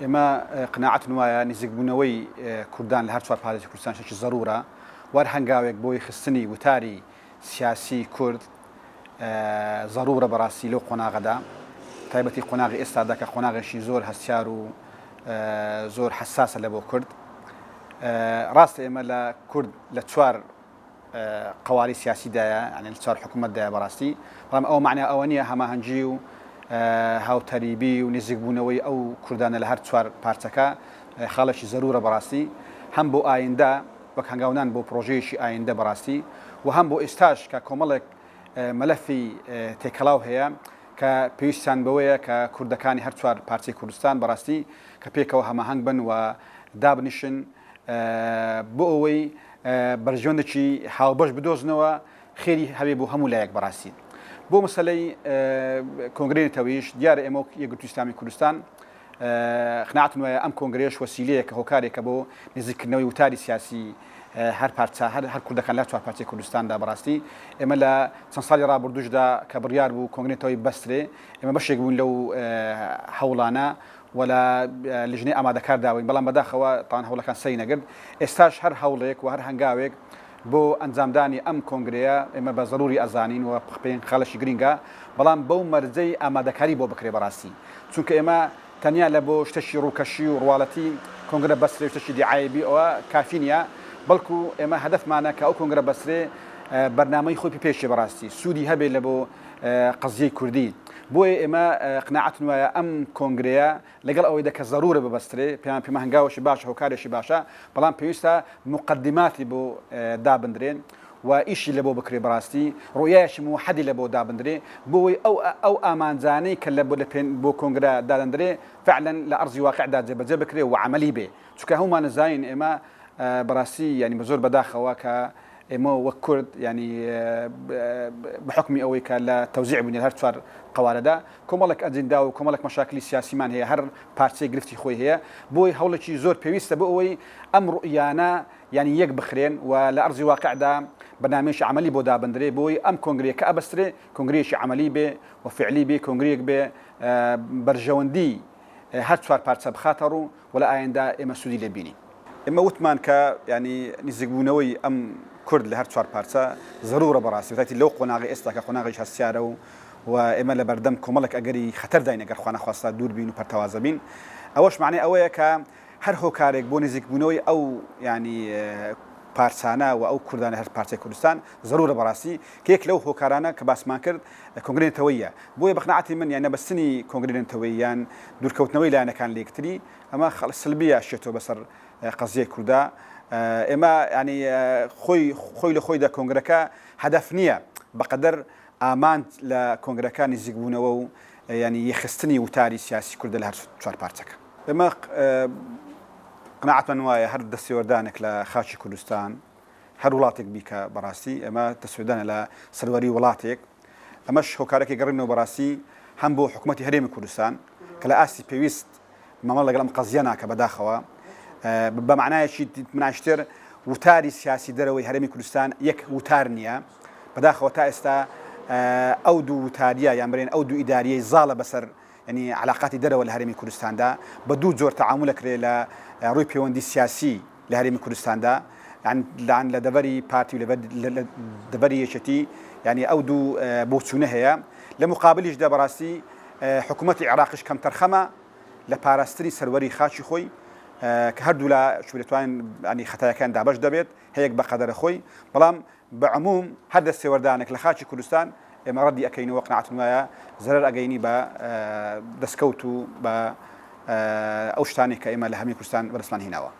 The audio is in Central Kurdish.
إما قناعتنا ويا نزق بنوي كردان لهر سوار بهذا كردستان شيء ضرورة وارهنجاوك بوي خصني وتاري سياسي كرد ضرورة براسي لو قناع غدا تایبەتی قۆناغی ئێستادا کە قۆناغێکی زۆر هەستیار و زۆر حساسە لە بۆ کورد ڕاستە ئێمە لە کورد لە چوار قوالی سیاسیدایە یعنی لە چوار حکوومەتدایە بەڕاستی بەڵام ئەوە معنای ئەوە نییە هەماهەنگی و هاوتەریبی و نزیکبوونەوەی ئەو کوردانە لە هەر چوار پارچەکە خاڵێکی زەرورە بەڕاستی هەم بۆ ئایندە وەک هەنگاونان بۆ پرۆژەیەکی ئایندە بەڕاستی و هەم بۆ ئێستاش کە کۆمەڵێک مەلەفی تێکەڵاو هەیە کە پێویستیان بەوەیە کە کوردەکانی هەر چوار پارچەی کوردستان بەڕاستی کە پێکەوە هەماهەنگ بن و دابنیشن بۆ ئەوەی بەرژێوەندێکی هاوبەش بدۆزنەوە خێری هەبێ بۆ هەموو لایەک بەڕاستی بۆ مەسەلەی کۆنگرێتەوەیش دیارە ئێمە یەکگرتووی ئیسلامی کوردستان قناعتم وایە ئەم کۆنگرێش وەسیلەیەکە هۆکارێکە بۆ نزیککردنەوەی وتاری سیاسی هەر پارچە هەر کوردەکان لە چوار پارچەی کوردستاندا بەڕاستی ئێمە لە چەند ساڵی ڕابردووشدا کە بڕیار بوو کۆنگرێتەوەی بەسترێ ئێمە بەشێک بوون لەو هەوڵانە ولا لژنەی ئامادەکار داوین بەڵام بەداخەوە تاوان هەوڵەکان سەری نەگرت ئێستاش هەر هەوڵێک و هەر هەنگاوێک بۆ ئەنجامدانی ئەم کۆنگرەیە ئێمە بە ضروری ئەزانین و پێین خاڵەشی گرینگە بەڵام بەو مەرجەی ئامادەکاری بۆ بکرێ بەڕاستی چونکە ئێمە تەنیا لە بۆ شتێکی ڕووکەشی و ڕواڵەتی کۆنگرە بەسترێ شتێکی دیعایبی ئەوە کافی نییە بەڵکو ئێمە هەدەفمانە کە ئەو کۆنگرە بەسرێ بەرنامەی خۆی پێشێ بەڕاستی سوودی هەبێت لە بۆ قەزیەی کوردی بۆیە ئێمە قناعتم وایە ئەم کۆنگرەیە لەگەڵ ئەوەی دەکە ضرورە ببەسترێ پێمە هەنگاوەشی باشە هۆکارێکی باشە بەڵام پێویستە مقدماتی بۆ دابدرێن و ئیشی لە بۆ بکرێ بەڕاستی ڕۆیایشی موحەدی لە بۆ دابدرێ بۆی ئەو ئامانجانەی کە لە بۆ کۆنگرە دادەندرێ فعلا لە ئەرزی واقعدا جێبەجێ بکرێ و عملی بێ چونکە هەمومان نزانین ئێمە بەڕاستی ینی بە زۆر بەداخەوە کە ئێمە وەک کورد ینی بحکمی ئەوەی کە لە تەوزیع بوونی هەر چوار قوارەدا کۆمەڵێک ئەجندا و کۆمەڵێک مەشاکلی سیاسیمان هەیە هەر پارچەی گرفتی خۆی هەیە بۆی هەوڵێکی زۆر پێویستە بۆ ئەوەی ئەم ڕوئیانە ینی یەک بخرێن و لە ئەرزی واقعدا بەنامێکی عملی بۆ دابدرێ بۆی ئەم کۆنگرەیەکە ئەبەسترێ کۆنگرەیەکی عملی بێ و فعلی بێ کۆنگرەیەک بێ بەرژەوەندی هەر چوار پارچە بخاتە ڕوو و لە ئایندا ئێمە سوودی لێ بینی ئێمە وتمان کە ینی نزیکبوونەوەی ئەم کورد لە هەر چوار پارچە ضرورە بەڕاستی وتاتی لەو قۆناغی ئێستا کە قۆناغیش هەستیارە و ئێمە لە بەردەم کۆمەڵێک ئەگەری خەتەرداین ئەگەر خوا نەخواستا دوور بین و پەرتەوازە بین ئەوەش معنی ئەوەیە کە هەر هۆکارێک بۆ نزیکبوونەوەی ئەو ینی پارچانە و ئەو کوردانە هەر پارچەی کوردستان ضرورە بەڕاستی کێک لەو هۆکارانە کە باسمان کرد کۆنگرێتەوەیە بۆیە بەقناعەتی من یان نەبەستنی کۆنگرێتەوەی یان دوورکەوتنەوەی لایەنەکان لەیەکتری ئەمە سلبیە شێتەوە بەسەر قەزیەی کووردا ئێمە ینی خۆی لە خۆیدا کۆنگرەکە هەدەف نییە بەقەدەر ئامانج لە کۆنگرەکان نزیکبوونەوە و ینی یەخستنی وتاری سیاسی کوردە لە هەر چوار پارچەکە ئێمە قناعتمان وایە هەر دەستێوەردانێک لە خاچی کوردستان هەر وڵاتێک بیکە بەڕاستی ئێمە دەستێوەردانە لە سەروەری وڵاتێک ئەمەش هۆکارێکی گەڕینەوە بەڕاستی هەم بۆ حکوومەتی هەرێمی کوردستان کە لە ئاستی پێویست مەمەڵ لەگەڵ ئەم قەزیە ناکە بەداخەوە بە معنایەکی مناشتر وتاری سیاسی دەرەوەی هەرێمی کوردستان یەک وتار نییە بەداخەوە تا ئێستا ئەو دوو وتاریە یان بڕێن ئەو دوو ئیداریەی زاڵە بەسەر ینی علاقاتی دەرەوە لە هەرێمی کوردستاندا بە دوو جۆر تەعاملەکرێ لە ڕووی پەیوەندی سیاسی لە هەرێمی کوردستاندا یان لە دەبەری پارتی و لە دەبەری یەکێتی ینی ئەو دوو بۆچوونە هەیە لە مقابلیشدا بەڕاستی حکوومەتی عێراقیش کەم تەرخەمە لە پاراستنی سەروەری خاچی خۆی کە هەردوو لە شوێتوانین ینی خەتایەکان دابش دەبێت هەیەک بە قەدەرە خۆی بەڵام بەعموم هەر دەستێوەردانێک لە خاچی کوردستان ئێمە ڕەدی ئەەکەینەوە قناعتم وایە زەرەر ئەگەینی بە دەستکەوت و بە ئەو شتانی کە ئێمە لە هەرێمی کوردستان بەدەستمان هێناوە